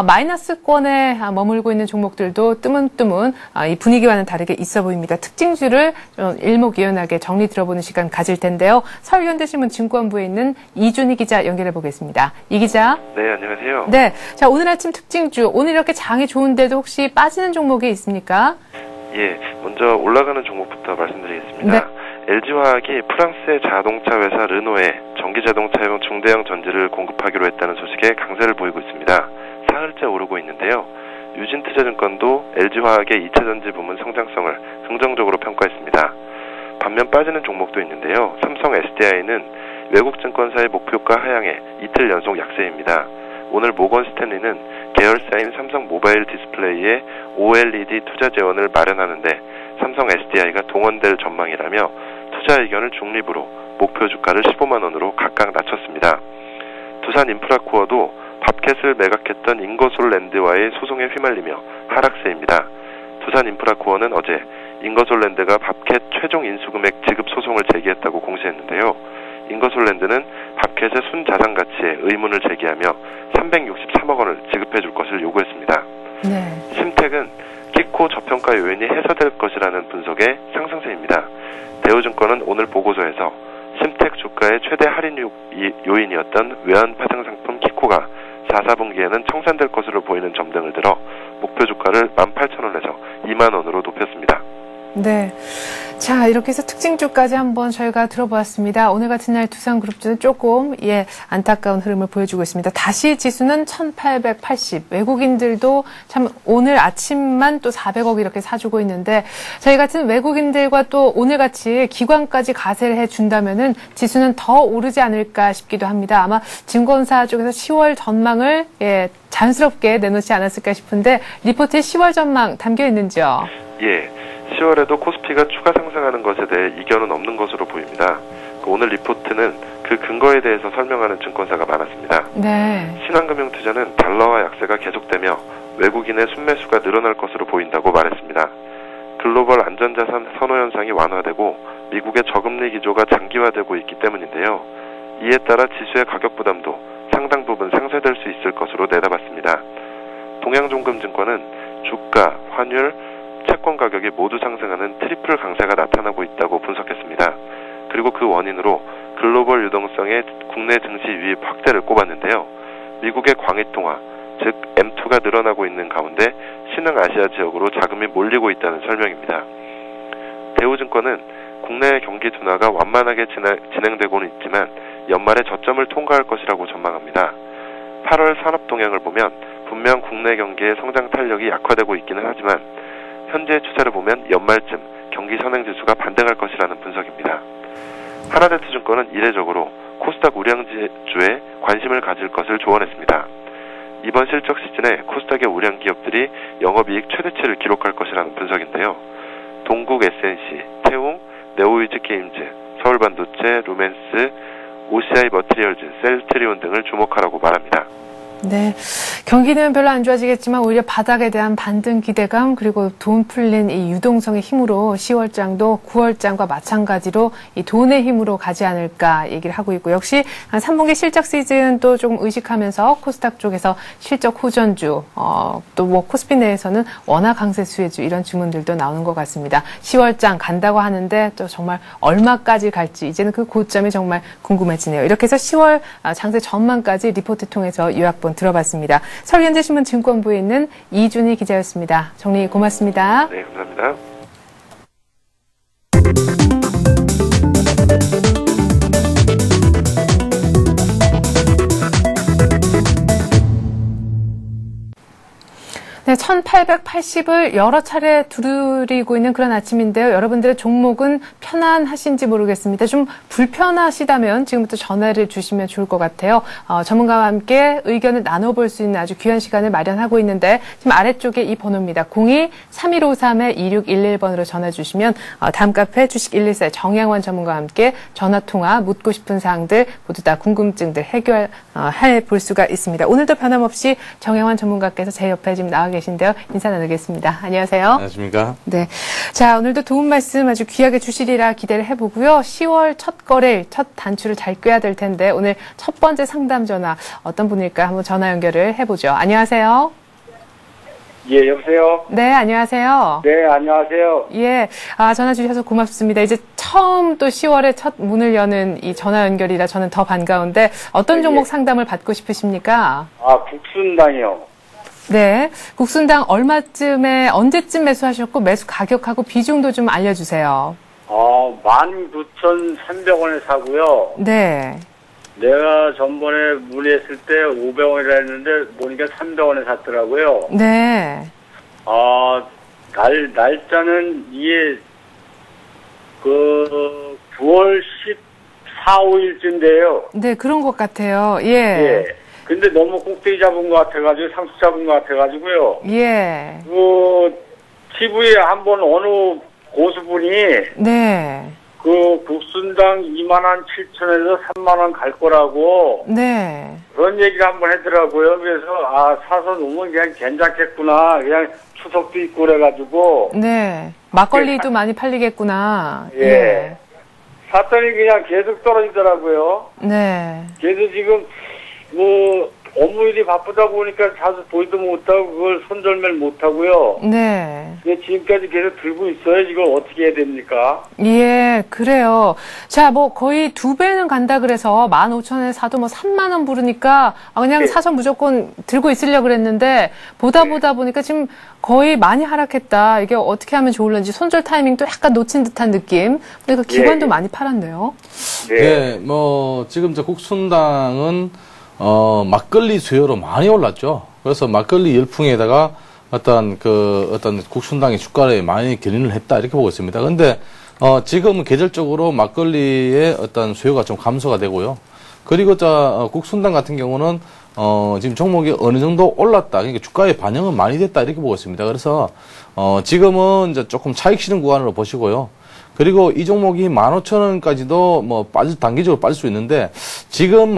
마이너스권에 머물고 있는 종목들도 뜨문뜨문 이 분위기와는 다르게 있어 보입니다. 특징주를 좀 일목요연하게 정리 들어보는 시간 가질 텐데요. 서울현대신문 증권부에 있는 이준희 기자 연결해 보겠습니다. 이 기자. 네, 안녕하세요. 네, 자 오늘 아침 특징주 오늘 이렇게 장이 좋은데도 혹시 빠지는 종목이 있습니까? 예, 먼저 올라가는 종목부터 말씀드리겠습니다. 네. LG화학이 프랑스의 자동차 회사 르노에 전기자동차용 중대형 전지를 공급하기로 했다는 소식에 강세를 보이고 있습니다. 사흘째 오르고 있는데요. 유진투자증권도 LG화학의 2차 전지 부문 성장성을 긍정적으로 평가했습니다. 반면 빠지는 종목도 있는데요. 삼성 SDI는 외국 증권사의 목표가 하향에 이틀 연속 약세입니다. 오늘 모건 스탠리는 계열사인 삼성 모바일 디스플레이에 OLED 투자 재원을 마련하는데 삼성 SDI가 동원될 전망이라며 투자 의견을 중립으로 목표 주가를 15만 원으로 각각 낮췄습니다. 두산 인프라코어도 밥캣을 매각했던 잉거솔랜드와의 소송에 휘말리며 하락세입니다. 두산인프라코어는 어제 잉거솔랜드가 밥캣 최종 인수금액 지급 소송을 제기했다고 공시했는데요. 잉거솔랜드는 밥캣의 순자산 가치에 의문을 제기하며 363억 원을 지급해 줄 것을 요구했습니다. 네. 심택은 키코 저평가 요인이 해소될 것이라는 분석의 상승세입니다. 대우증권은 오늘 보고서에서 심택 주가의 최대 할인 요인이었던 외환 파생 상품 키코가 4, 4분기에는 청산될 것으로 보이는 점 등을 들어 목표 주가를 18,000원에서 2만 원으로 높였습니다. 네. 자, 이렇게 해서 특징주까지 한번 저희가 들어보았습니다. 오늘 같은 날 두산그룹주는 조금, 안타까운 흐름을 보여주고 있습니다. 다시 지수는 1880. 외국인들도 참 오늘 아침만 또 400억 이렇게 사주고 있는데, 저희 같은 외국인들과 또 오늘같이 기관까지 가세를 해준다면은 지수는 더 오르지 않을까 싶기도 합니다. 아마 증권사 쪽에서 10월 전망을, 자연스럽게 내놓지 않았을까 싶은데, 리포트에 10월 전망 담겨 있는지요? 예. 10월에도 코스피가 추가 상승하는 것에 대해 이견은 없는 것으로 보입니다. 오늘 리포트는 그 근거에 대해서 설명하는 증권사가 많았습니다. 네. 신한금융투자는 달러화 약세가 계속되며 외국인의 순매수가 늘어날 것으로 보인다고 말했습니다. 글로벌 안전자산 선호 현상이 완화되고 미국의 저금리 기조가 장기화되고 있기 때문인데요. 이에 따라 지수의 가격 부담도 상당 부분 상쇄될 수 있을 것으로 내다봤습니다. 동양종금증권은 주가, 환율, 채권 가격이 모두 상승하는 트리플 강세가 나타나고 있다고 분석했습니다. 그리고 그 원인으로 글로벌 유동성의 국내 증시 유입 확대를 꼽았는데요. 미국의 광의통화, 즉 M2가 늘어나고 있는 가운데 신흥아시아 지역으로 자금이 몰리고 있다는 설명입니다. 대우증권은 국내 경기 둔화가 완만하게 진행되고는 있지만 연말에 저점을 통과할 것이라고 전망합니다. 8월 산업 동향을 보면 분명 국내 경기의 성장 탄력이 약화되고 있기는 하지만 현재 추세를 보면 연말쯤 경기 선행지수가 반등할 것이라는 분석입니다. 하나대투증권은 이례적으로 코스닥 우량주에 관심을 가질 것을 조언했습니다. 이번 실적 시즌에 코스닥의 우량 기업들이 영업이익 최대치를 기록할 것이라는 분석인데요. 동국 SNC, 태웅, 네오이즈 게임즈, 서울반도체, 루멘스, OCI 머티리얼즈, 셀트리온 등을 주목하라고 말합니다. 네. 경기는 별로 안 좋아지겠지만 오히려 바닥에 대한 반등 기대감 그리고 돈 풀린 이 유동성의 힘으로 10월장도 9월장과 마찬가지로 이 돈의 힘으로 가지 않을까 얘기를 하고 있고 역시 3분기 실적 시즌 또 조금 의식하면서 코스닥 쪽에서 실적 호전주 또 뭐 코스피 내에서는 원화 강세 수혜주 이런 주문들도 나오는 것 같습니다. 10월장 간다고 하는데 또 정말 얼마까지 갈지 이제는 그 고점이 정말 궁금해지네요. 이렇게 해서 10월 장세 전망까지 리포트 통해서 요약본 들어봤습니다. 서울현대신문 증권부에 있는 이준희 기자였습니다. 정리 고맙습니다. 네, 감사합니다. 네, 1880을 여러 차례 두드리고 있는 그런 아침인데요. 여러분들의 종목은 편안하신지 모르겠습니다. 좀 불편하시다면 지금부터 전화를 주시면 좋을 것 같아요. 전문가와 함께 의견을 나눠볼 수 있는 아주 귀한 시간을 마련하고 있는데 지금 아래쪽에 이 번호입니다. 02-3153-2611번으로 전화 주시면 다음 카페 주식 114 정양원 전문가와 함께 전화통화 묻고 싶은 사항들 모두 다 궁금증들 해결해 볼 수가 있습니다. 오늘도 변함없이 정양원 전문가께서 제 옆에 지금 나와 계신데요. 인사 나누겠습니다. 안녕하세요. 안녕하십니까. 네. 자, 오늘도 도움 말씀 아주 귀하게 주시리라 기대를 해보고요. 10월 첫 거래일, 첫 단추를 잘 꿰야 될 텐데 오늘 첫 번째 상담 전화 어떤 분일까 한번 전화 연결을 해보죠. 안녕하세요. 예, 여보세요? 네, 안녕하세요. 네, 안녕하세요. 예, 전화 주셔서 고맙습니다. 이제 처음 또 10월에 첫 문을 여는 이 전화 연결이라 저는 더 반가운데 어떤 종목 상담을 받고 싶으십니까? 국순당이요. 네, 국순당 언제쯤 매수하셨고 매수 가격하고 비중도 좀 알려주세요. 19,300원에 사고요. 네. 내가 전번에 문의했을 때 500원이라 했는데 보니까 300원에 샀더라고요. 네. 날짜는 이게 9월 14, 15일쯤인데요. 네, 그런 것 같아요. 예. 예. 근데 너무 꼭대기 잡은 것 같아가지고, 상수 잡은 것 같아가지고요. 예. TV에 한번 어느 고수분이, 네. 그 국순당 27,000원에서 3만원 갈 거라고 네. 그런 얘기를 한번 하더라고요. 그래서 사서 놓으면 그냥 괜찮겠구나. 그냥 추석도 있고 그래가지고. 네. 막걸리도 많이 팔리겠구나. 예. 샀더니 그냥 계속 떨어지더라고요. 네. 그래서 지금 업무일이 바쁘다 보니까 자주 보지도 못하고 그걸 손절매를 못하고요. 네. 지금까지 계속 들고 있어요. 이걸 어떻게 해야 됩니까? 예, 그래요. 자, 거의 2배는 간다 그래서 15,000원에 사도 3만 원 부르니까 그냥 사서 무조건 들고 있으려고 그랬는데 보다 보니까 지금 거의 많이 하락했다. 이게 어떻게 하면 좋을런지 손절 타이밍도 약간 놓친 듯한 느낌. 그러니까 기관도 많이 팔았네요. 네, 지금 국순당은 막걸리 수요로 많이 올랐죠. 그래서 막걸리 열풍에다가 어떤 국순당의 주가를 많이 견인을 했다 이렇게 보고 있습니다. 근데 지금 계절적으로 막걸리의 어떤 수요가 좀 감소가 되고요. 그리고 국순당 같은 경우는 지금 종목이 어느 정도 올랐다. 그러니까 주가의 반영은 많이 됐다 이렇게 보고 있습니다. 그래서 지금은 이제 조금 차익 실현 구간으로 보시고요. 그리고 이 종목이 15,000원까지도 단기적으로 빠질 수 있는데, 지금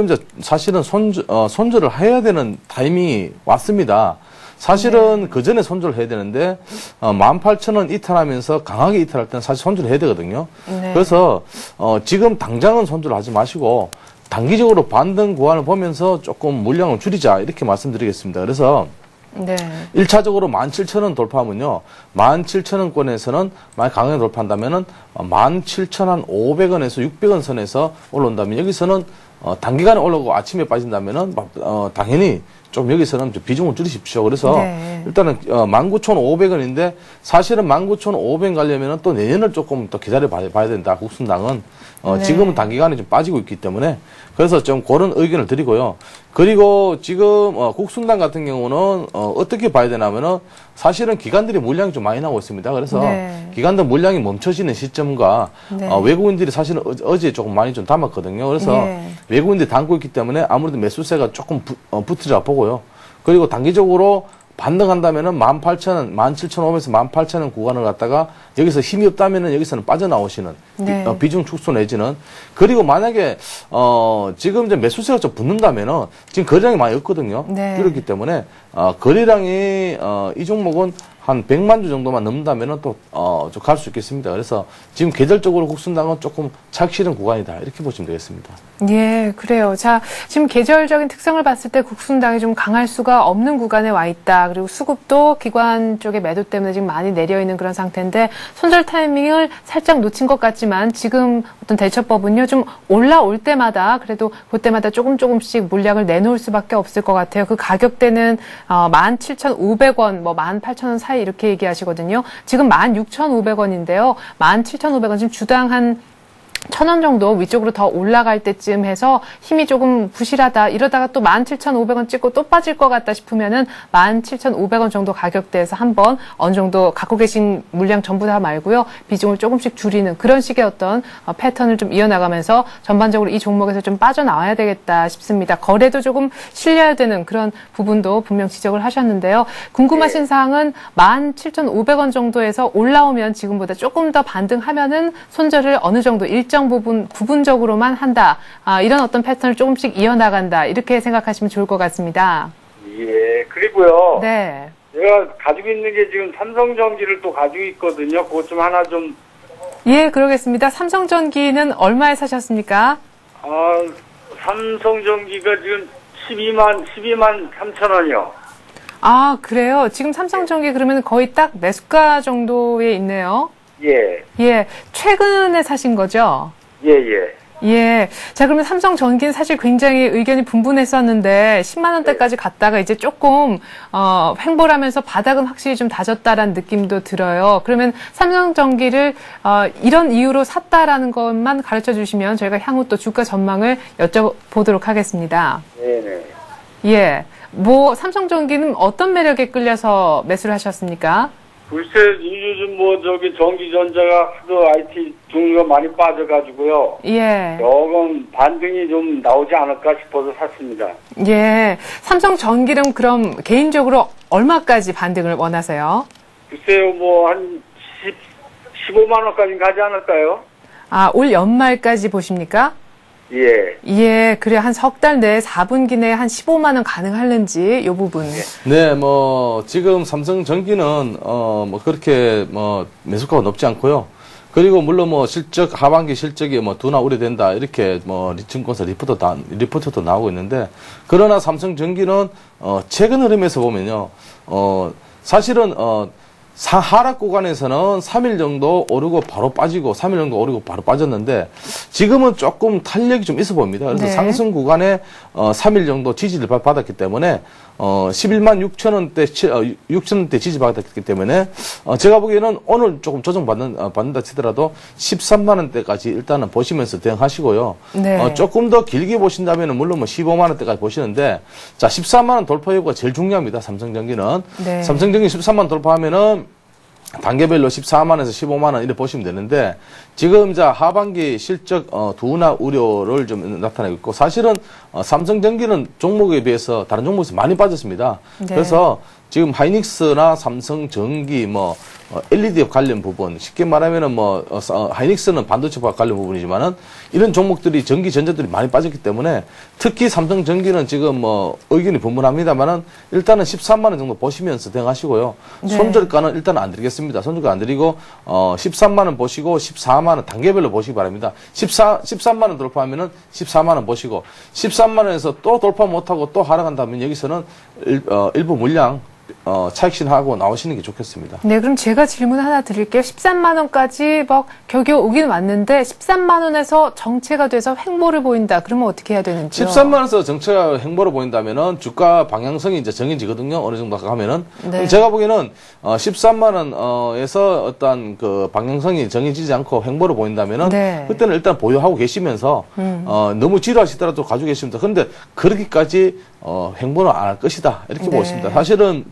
이제 사실은 손절을 해야 되는 타이밍이 왔습니다. 사실은 그 전에 손절을 해야 되는데, 18,000원 이탈하면서 강하게 이탈할 때는 사실 손절을 해야 되거든요. 네. 그래서, 지금 당장은 손절을 하지 마시고, 단기적으로 반등 구간을 보면서 조금 물량을 줄이자, 이렇게 말씀드리겠습니다. 그래서, 네. 1차적으로 17,000원 돌파하면요. 17,000원권에서는 만약 강하게 돌파한다면은 17,500원에서 600원 선에서 올라온다면 여기서는 단기간에 올라오고 아침에 빠진다면은 당연히 좀 여기서는 비중을 줄이십시오. 그래서 일단은 19,500원인데 사실은 19,500원 가려면은 또 내년을 조금 더 기다려 봐야 된다. 국순당은 지금은 단기간에 좀 빠지고 있기 때문에 그래서 좀 그런 의견을 드리고요. 그리고 지금 국순당 같은 경우는 어떻게 봐야 되냐면은 사실은 기관들이 물량이 좀 많이 나오고 있습니다. 그래서 기관들 물량이 멈춰지는 시점과 외국인들이 사실은 어제 조금 많이 좀 담았거든요. 그래서 외국인들이 담고 있기 때문에 아무래도 매수세가 조금 붙으리라 보고요. 그리고 단기적으로 반등한다면은 18,000원, 17,500원에서 18,000원 구간을 갖다가 여기서 힘이 없다면은 여기서는 빠져나오시는 비중 축소 내지는 그리고 만약에 지금 이제 매수세가 좀 붙는다면은 지금 거래량이 많이 없거든요. 그렇기 때문에 거래량이 이 종목은 한 100만 주 정도만 넘는다면은 또 좀 갈 수 있겠습니다. 그래서 지금 계절적으로 국순당은 조금 차익 실현 구간이다 이렇게 보시면 되겠습니다. 예, 그래요. 자, 지금 계절적인 특성을 봤을 때 국순당이 좀 강할 수가 없는 구간에 와 있다. 그리고 수급도 기관 쪽의 매도 때문에 지금 많이 내려 있는 그런 상태인데 손절 타이밍을 살짝 놓친 것 같지만 지금 어떤 대처법은요 좀 올라올 때마다 그래도 그때마다 조금씩 물량을 내놓을 수밖에 없을 것 같아요. 그 가격대는 17,500원, 18,000원 사이 이렇게 얘기하시거든요. 지금 16,500원인데요. 17,500원 지금 주당 한 1,000원 정도 위쪽으로 더 올라갈 때쯤 해서 힘이 조금 부실하다. 이러다가 또 17,500원 찍고 또 빠질 것 같다 싶으면은 17,500원 정도 가격대에서 한번 어느 정도 갖고 계신 물량 전부 다 말고요. 비중을 조금씩 줄이는 그런 식의 어떤 패턴을 좀 이어나가면서 전반적으로 이 종목에서 좀 빠져나와야 되겠다 싶습니다. 거래도 조금 실려야 되는 그런 부분도 분명 지적을 하셨는데요. 궁금하신 사항은 17,500원 정도에서 올라오면 지금보다 조금 더 반등하면은 손절을 어느 정도 일정 부분적으로만 한다. 이런 어떤 패턴을 조금씩 이어나간다. 이렇게 생각하시면 좋을 것 같습니다. 예, 그리고요. 네. 제가 가지고 있는 게 지금 삼성전기를 또 가지고 있거든요. 그것 좀 하나 좀. 예, 그러겠습니다. 삼성전기는 얼마에 사셨습니까? 삼성전기가 지금 12만 3천 원이요. 그래요? 지금 삼성전기 그러면 거의 딱 매수가 정도에 있네요. 예. 예. 최근에 사신 거죠? 예, 예. 예. 자, 그러면 삼성전기는 사실 굉장히 의견이 분분했었는데 10만 원대까지 갔다가 이제 조금 횡보를 하면서 바닥은 확실히 좀 다졌다라는 느낌도 들어요. 그러면 삼성전기를 이런 이유로 샀다라는 것만 가르쳐 주시면 저희가 향후 또 주가 전망을 여쭤보도록 하겠습니다. 네네. 예. 삼성전기는 어떤 매력에 끌려서 매수를 하셨습니까? 글쎄, 요즘 전기전자가 하도 IT 종류가 많이 빠져가지고요. 예. 조금 반등이 좀 나오지 않을까 싶어서 샀습니다. 예. 삼성전기는 그럼 개인적으로 얼마까지 반등을 원하세요? 글쎄요, 한 15만 원까지 가지 않을까요? 아, 올 연말까지 보십니까? 예. 예, 그래 한 석 달 내에 4분기 내에 한 15만 원 가능할는지 이 부분. 네, 뭐 지금 삼성전기는 뭐 그렇게 뭐 매수가가 높지 않고요. 그리고 물론 뭐 하반기 실적이 뭐 둔화 우려된다 이렇게 뭐 증권사 리포트도 나오고 있는데, 그러나 삼성전기는 최근 흐름에서 보면요, 사실은 하락 구간에서는 3일 정도 오르고 바로 빠지고 3일 정도 오르고 바로 빠졌는데, 지금은 조금 탄력이 좀 있어 보입니다. 그래서 네. 상승 구간에 3일 정도 지지를 받았기 때문에 11만 6천 원대 지지받았기 때문에 제가 보기에는 오늘 조금 받는다 치더라도 13만 원대까지 일단은 보시면서 대응하시고요. 네. 조금 더 길게 보신다면은 물론 뭐 15만 원대까지 보시는데, 자, 14만 원 돌파 여부가 제일 중요합니다. 삼성전기는. 네. 삼성전기 13만 원 돌파하면은 단계별로 14만원에서 15만원 이렇게 보시면 되는데, 지금 하반기 실적 둔화 우려를 좀 나타내고 있고, 사실은 삼성전기는 종목에 비해서 다른 종목에서 많이 빠졌습니다. 네. 그래서 지금 하이닉스나 삼성전기 LED 관련 부분, 쉽게 말하면은 하이닉스는 반도체와 관련 부분이지만은 이런 종목들이 전기 전자들이 많이 빠졌기 때문에, 특히 삼성전기는 지금 의견이 분분합니다만은 일단은 13만 원 정도 보시면서 대응하시고요. 네. 손절가는 일단은 안 드리겠습니다. 손절가 안 드리고 13만 원 보시고 14만 원 단계별로 보시기 바랍니다. 13만 원 돌파하면은 14만 원 보시고, 13만 원에서 또 돌파 못하고 또 하락한다면 여기서는 일부 물량 차익 신하고 나오시는 게 좋겠습니다. 네, 그럼 제가 질문 하나 드릴게요. 13만 원까지 겨우 오긴 왔는데 13만 원에서 정체가 돼서 횡보를 보인다. 그러면 어떻게 해야 되는지요? 13만 원에서 정체가 횡보를 보인다면은 주가 방향성이 이제 정해지거든요. 어느 정도 가면은. 네. 제가 보기에는 13만 원에서 어떤 그 방향성이 정해지지 않고 횡보를 보인다면은 네. 그때는 일단 보유하고 계시면서 너무 지루하시더라도 가지고 계십니다. 그런데 그렇게까지 횡보는 안 할 것이다. 이렇게 보고 있습니다. 사실은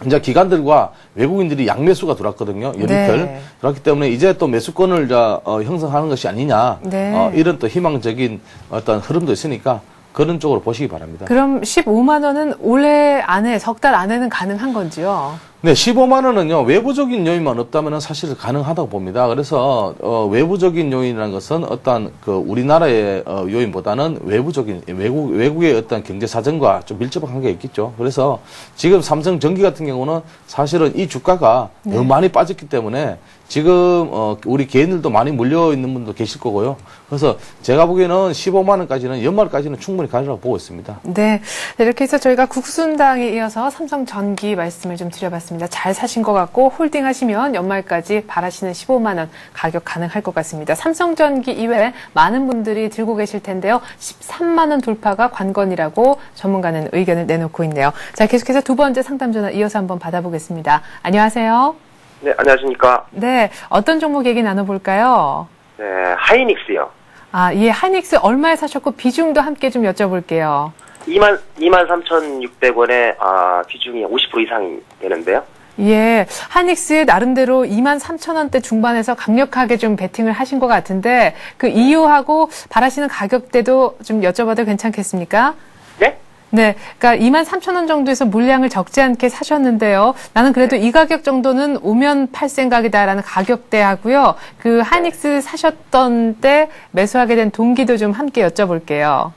이제 기관들과 외국인들이 양매수가 들어왔거든요. 연이틀. 네. 그렇기 때문에 이제 또 매수권을 형성하는 것이 아니냐. 네. 이런 또 희망적인 어떤 흐름도 있으니까 그런 쪽으로 보시기 바랍니다. 그럼 15만 원은 올해 안에, 석 달 안에는 가능한 건지요? 네, 15만 원은요, 외부적인 요인만 없다면 사실 가능하다고 봅니다. 그래서, 외부적인 요인이라는 것은 어떤 우리나라의 요인보다는 외국의 어떤 경제 사정과 좀 밀접한 관계가 있겠죠. 그래서 지금 삼성전기 같은 경우는 사실은 이 주가가 너무 많이 빠졌기 때문에 지금, 우리 개인들도 많이 물려있는 분도 계실 거고요. 그래서 제가 보기에는 15만 원까지는, 연말까지는 충분히 가리라고 보고 있습니다. 네. 이렇게 해서 저희가 국순당에 이어서 삼성전기 말씀을 좀 드려봤습니다. 잘 사신 것 같고, 홀딩 하시면 연말까지 바라시는 15만 원 가격 가능할 것 같습니다. 삼성전기 이외에 많은 분들이 들고 계실 텐데요. 13만 원 돌파가 관건이라고 전문가는 의견을 내놓고 있네요. 자, 계속해서 두 번째 상담 전화 이어서 한번 받아보겠습니다. 안녕하세요. 네, 안녕하십니까. 네. 어떤 종목 얘기 나눠볼까요? 네, 하이닉스요. 아, 예, 하이닉스 얼마에 사셨고 비중도 함께 좀 여쭤볼게요. 23,600원에, 비중이 50% 이상이 되는데요. 예, 하이닉스 나름대로 23,000원대 중반에서 강력하게 좀 베팅을 하신 것 같은데, 그 이유하고 바라시는 가격대도 좀 여쭤봐도 괜찮겠습니까? 네? 네, 그러니까 23,000원 정도에서 물량을 적지 않게 사셨는데요. 나는 그래도 이 가격 정도는 오면 팔 생각이다라는 가격대하고요. 그 하이닉스 사셨던 때 매수하게 된 동기도 좀 함께 여쭤볼게요.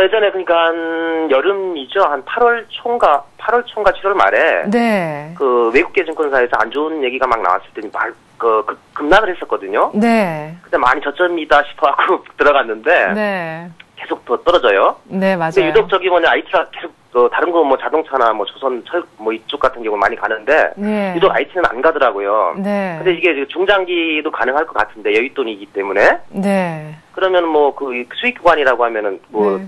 예전에 그러니까 한 여름이죠. 한 8월 초인가 7월 말에 네. 그 외국계 증권사에서 안 좋은 얘기가 막 나왔을 때 급락을 했었거든요. 네. 그때 많이 저점이다 싶어갖고 들어갔는데 네. 계속 더 떨어져요. 네, 맞아요. 근데 유독 IT가 계속 다른 거 자동차나 조선 이쪽 같은 경우 많이 가는데 네. 유독 IT는 안 가더라고요. 네. 근데 이게 중장기도 가능할 것 같은데 여윳돈이기 때문에 네. 그러면 그 수익 구간이라고 하면은 네.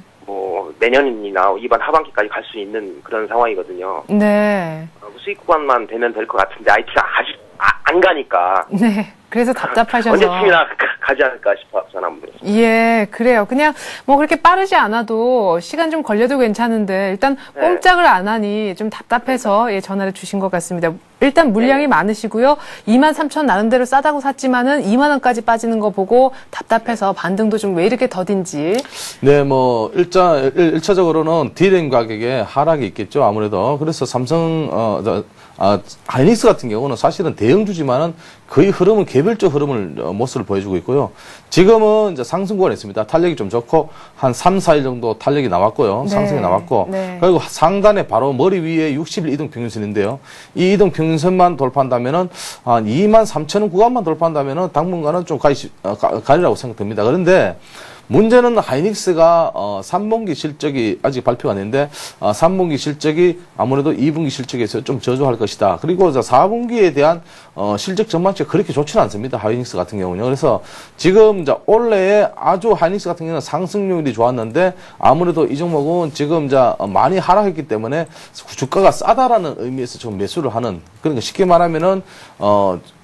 내년이나 이번 하반기까지 갈 수 있는 그런 상황이거든요. 네. 수익 구간만 되면 될 것 같은데 IT가 아직 안 가니까. 네. 그래서 답답하셔서. 언제쯤이나 가지 않을까 싶어서 전화 한번 드렸습니다. 예, 그래요. 그냥 그렇게 빠르지 않아도 시간 좀 걸려도 괜찮은데 일단 네. 꼼짝을 안 하니 좀 답답해서 전화를 주신 것 같습니다. 일단 물량이 네. 많으시고요. 23,000 나름대로 싸다고 샀지만은 2만 원까지 빠지는 거 보고 답답해서 반등도 좀 왜 이렇게 더딘지. 네, 1차적으로는 디램 가격에 하락이 있겠죠, 아무래도. 그래서 하이닉스 같은 경우는 사실은 대형주지만은 거의 흐름은 개별적 흐름을 모습을 보여주고 있고요. 지금은 이제 상승권에 있습니다. 탄력이 좀 좋고 한 3, 4일 정도 탄력이 나왔고요. 네. 상승이 나왔고 네. 그리고 상단에 바로 머리 위에 60일 이동 평균선인데요. 이 이동 평균선만 돌파한다면은 한 23,000원 구간만 돌파한다면은 당분간은 좀 가리라고 생각됩니다. 그런데 문제는 하이닉스가 3분기 실적이 아직 발표가 안 됐는데 3분기 실적이 아무래도 2분기 실적에서 좀 저조할 것이다. 그리고 4분기에 대한 실적 전망치가 그렇게 좋지는 않습니다. 하이닉스 같은 경우는요. 그래서 지금 올해에 아주 하이닉스 같은 경우는 상승률이 좋았는데 아무래도 이 종목은 지금 많이 하락했기 때문에 주가가 싸다라는 의미에서 좀 매수를 하는, 그러니까 쉽게 말하면은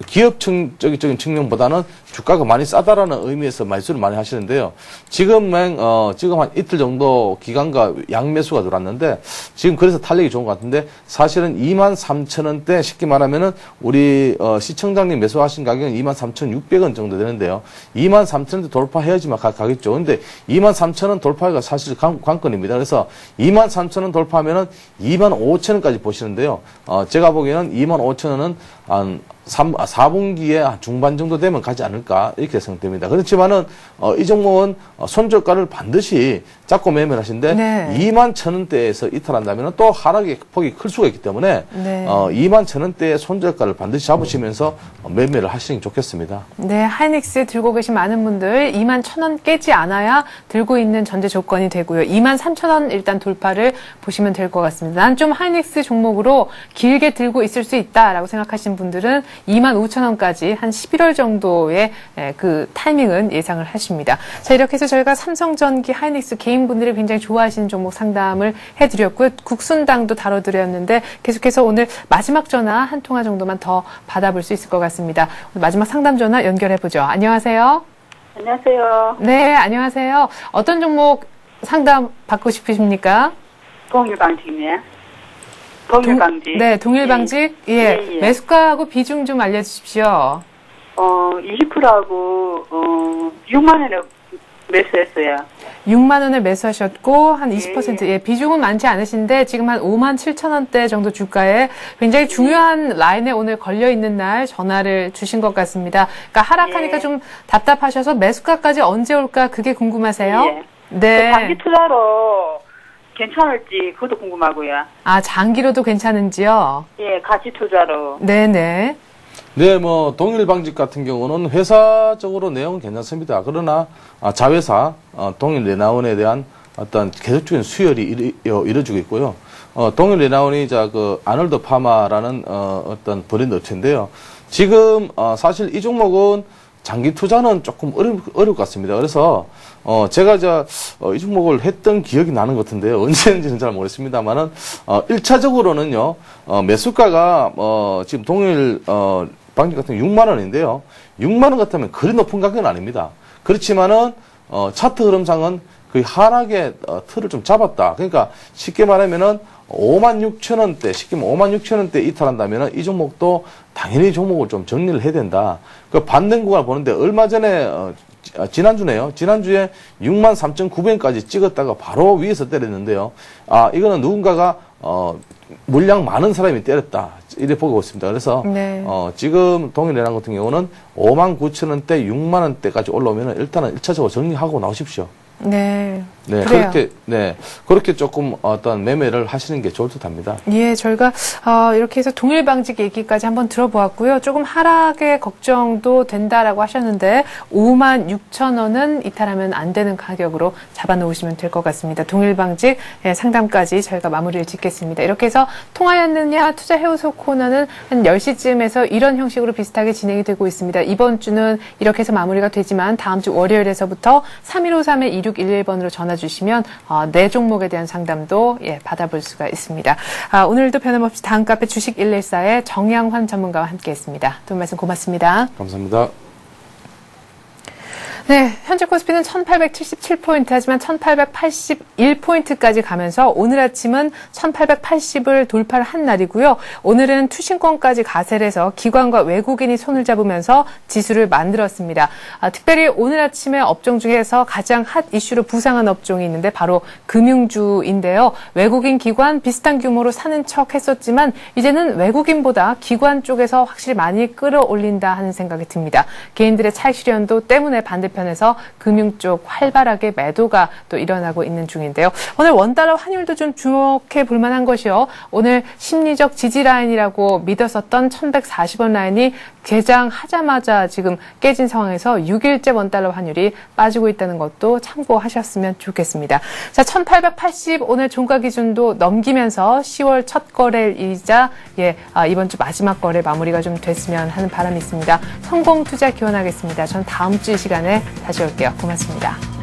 기업적인 측면보다는 주가가 많이 싸다라는 의미에서 매수를 많이 하시는데요. 지금 한 이틀 정도 기간과 양매수가 들어왔는데 지금 그래서 탄력이 좋은 것 같은데 사실은 23,000원대 쉽게 말하면은 우리 시청장님 매수하신 가격은 23,600원 정도 되는데요. 23,000원대 돌파해야지만 가겠죠. 근데 23,000원 돌파가 사실 관건입니다. 그래서 23,000원 돌파하면은 25,000원까지 보시는데요. 제가 보기에는 25,000원은 한 4분기에 중반 정도 되면 가지 않을까 이렇게 생각됩니다. 그렇지만은 이 종목은 손절가를 반드시 잡고 매매를 하시는데 네. 21,000원대에서 이탈한다면 또 하락의 폭이 클 수가 있기 때문에 네. 21,000원대의 손절가를 반드시 잡으시면서 매매를 하시는 게 좋겠습니다. 네, 하이닉스 들고 계신 많은 분들 21,000원 깨지 않아야 들고 있는 전제 조건이 되고요. 23,000원 일단 돌파를 보시면 될 것 같습니다. 난 좀 하이닉스 종목으로 길게 들고 있을 수 있다라고 생각하시는 분들은 25,000원까지 한 11월 정도의 그 타이밍은 예상을 하십니다. 자, 이렇게 해서 저희가 삼성전기, 하이닉스 개인분들이 굉장히 좋아하시는 종목 상담을 해드렸고요. 국순당도 다뤄드렸는데 계속해서 오늘 마지막 전화 한 통화 정도만 더 받아볼 수 있을 것 같습니다. 오늘 마지막 상담 전화 연결해보죠. 안녕하세요. 안녕하세요. 네, 안녕하세요. 어떤 종목 상담 받고 싶으십니까? 동일방직이네. 동일방직. 네, 동일방직. 예. 예. 매수가하고 비중 좀 알려주십시오. 20%하고 6만 원에 매수했어요. 6만 원을 매수하셨고 한 20% 예. 예, 비중은 많지 않으신데 지금 한 5만 7천 원대 정도 주가에 굉장히 중요한 라인에 오늘 걸려 있는 날 전화를 주신 것 같습니다. 그러니까 하락하니까 예. 좀 답답하셔서 매수가까지 언제 올까 그게 궁금하세요? 예. 네. 그 단기 투자로 괜찮을지 그것도 궁금하고요. 아, 장기로도 괜찮은지요? 예, 가치 투자로. 네네. 네, 동일방직 같은 경우는 회사적으로 내용은 괜찮습니다. 그러나 자회사 동일레나온에 대한 어떤 계속적인 수혈이 이루어지고 있고요. 동일레나온이 아놀드 파마라는 어떤 브랜드 업체인데요. 지금 사실 이 종목은 장기 투자는 조금 어려울 것 같습니다. 그래서 제가 이 종목을 했던 기억이 나는 것 같은데요. 언제인지는 잘 모르겠습니다만은 1차적으로는요. 매수가가 지금 동일 방직 같은 6만 원인데요. 6만 원 같으면 그리 높은 가격은 아닙니다. 그렇지만은 차트 흐름상은 그 하락의 틀을 좀 잡았다. 그러니까 쉽게 말하면은 56,000원대, 쉽게 56,000원대 이탈한다면은 이 종목도 당연히 종목을 좀 정리를 해야 된다. 그 반등 구간을 보는데 얼마 전에 지난주네요. 지난주에 63,900원까지 찍었다가 바로 위에서 때렸는데요. 이거는 누군가가 물량 많은 사람이 때렸다. 이래 보고 있습니다. 그래서 네. 지금 동일레나온 같은 경우는 59,000원대, 6만원대까지 올라오면 일단은 1차적으로 정리하고 나오십시오. 네. 네, 그래요. 그렇게 조금 어떤 매매를 하시는 게 좋을 듯 합니다. 예, 저희가 이렇게 해서 동일방직 얘기까지 한번 들어보았고요. 조금 하락의 걱정도 된다라고 하셨는데 56,000원은 이탈하면 안 되는 가격으로 잡아놓으시면 될 것 같습니다. 동일방직 상담까지 저희가 마무리를 짓겠습니다. 이렇게 해서 통화였느냐 투자해오소 코너는 한 10시쯤에서 이런 형식으로 비슷하게 진행이 되고 있습니다. 이번 주는 이렇게 해서 마무리가 되지만 다음 주 월요일에서부터 3153-2611번으로 전화 주시면 네 종목에 대한 상담도 받아볼 수가 있습니다. 오늘도 변함없이 다음 카페 주식 114의 정양환 전문가와 함께했습니다. 도움 말씀 고맙습니다. 감사합니다. 네, 현재 코스피는 1877포인트 하지만 1881포인트까지 가면서 오늘 아침은 1880을 돌파를 한 날이고요. 오늘은 투신권까지 가세를 해서 기관과 외국인이 손을 잡으면서 지수를 만들었습니다. 특별히 오늘 아침에 업종 중에서 가장 핫 이슈로 부상한 업종이 있는데 바로 금융주인데요. 외국인 기관 비슷한 규모로 사는 척 했었지만 이제는 외국인보다 기관 쪽에서 확실히 많이 끌어올린다 하는 생각이 듭니다. 개인들의 차익 실현도 때문에 반대편에서 금융 쪽 활발하게 매도가 또 일어나고 있는 중인데요. 오늘 원달러 환율도 좀 주목해 볼 만한 것이요. 오늘 심리적 지지 라인이라고 믿었었던 1140원 라인이 개장하자마자 지금 깨진 상황에서 6일째 원달러 환율이 빠지고 있다는 것도 참고하셨으면 좋겠습니다. 자, 1880 오늘 종가 기준도 넘기면서 10월 첫 거래일이자 이번 주 마지막 거래 마무리가 좀 됐으면 하는 바람이 있습니다. 성공 투자 기원하겠습니다. 전 다음 주 이 시간에 다시 올게요. 고맙습니다.